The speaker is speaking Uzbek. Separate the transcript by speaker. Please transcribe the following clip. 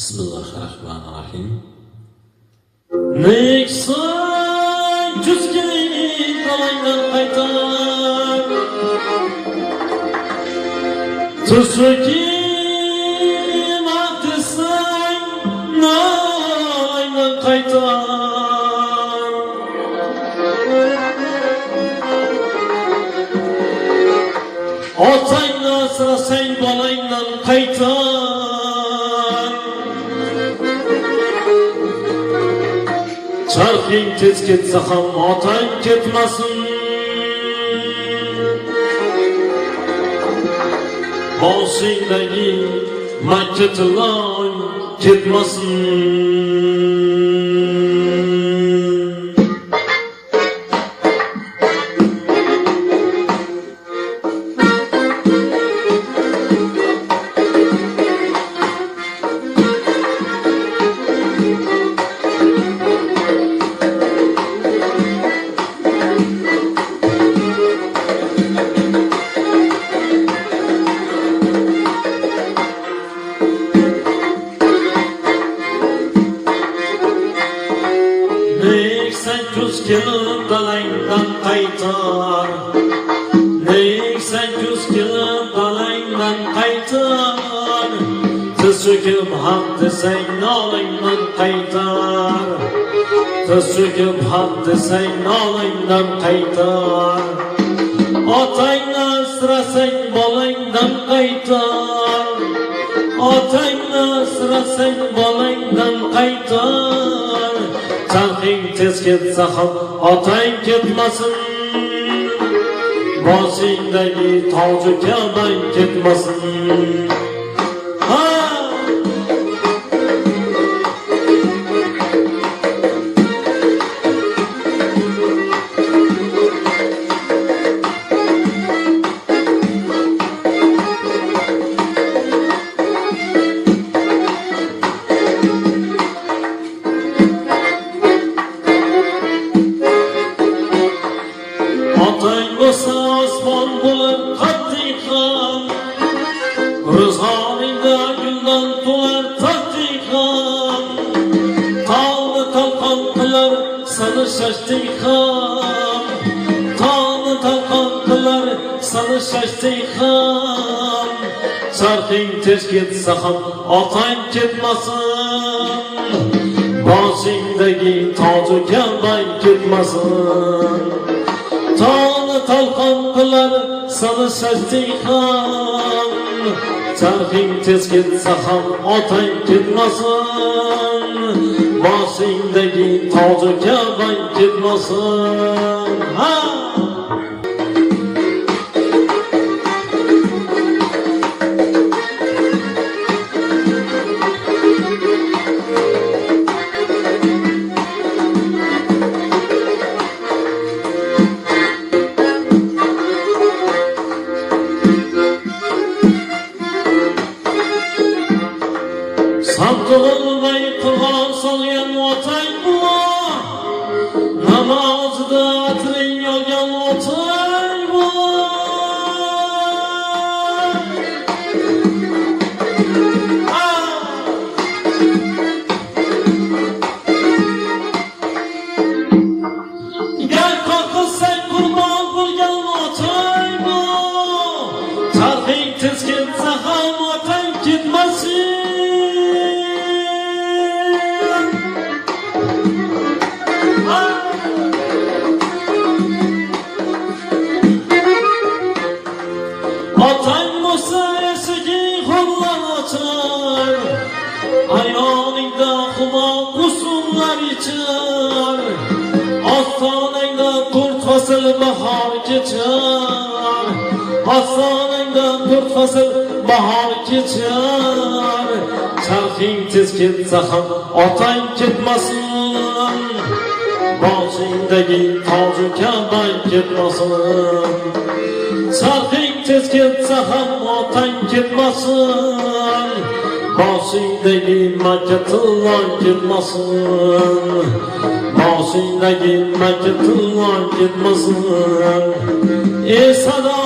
Speaker 1: Bismillahirrahmanirrahim. Neysen küskeni kalaydan kaytar, Tüsüki vaktisen nalaydan kaytar. Otayla sıra sen balaydan kaytar. Çarxing tez ketsa ham otang ketmasin. Boshingdagi Makka tiloy ketmasin. Neysen küz kelib dalangdan qaytar, Neysen küz kelib dalangdan qaytar, Tiz cho'kib haq desang nolingdan qaytar, Tiz cho'kib haq desang nolingdan qaytar. Otangni asrasang bolangdan qaytar, Otangni asrasang bolangdan qaytar. Çarxing tez ketsa ham otang ketmasin. Boshingdagi toju kabang ketmasin. Otang bo'lsa osmon bo'lib qattiq ham, Ro'zg'oringda guldan to'lar taxting ham, Tog'ni talqon qilar sani shashting ham, Tog'ni talqon qilar sani shashting ham. Çarxing tez ketsa ham otang ketmasin. Boshingdagi toju kabang ketmasin. Tog'ni talqon qilar sani shashting ham, Çarxing tez ketsa ham otang ketmasin. Boshingdagi toju kabang ketmasin. Tug'ilmay qur'on solgan otang bu, namozida atring olgan otang bu. Gar qoqilsang qurbon bo'lgan otang bu. Çarxing tez ketsa ham otang ketmasin. Otang bo'lsa eshiging qo'llar ochar, ayolingda humo usullar ichar, ostonangda to'rt fasl bahor kechar, ostonangda to'rt fasl bahor kechar. Çarxing tez ketsa ham otang ketmasin. Boshingdagi toju kabang ketmasin. Çarxing tez ketsa ham otang ketmasin. Boshingdagi Makka tiloy ketmasin. Boshingdagi Makka tiloy ketmasin. Ey Sado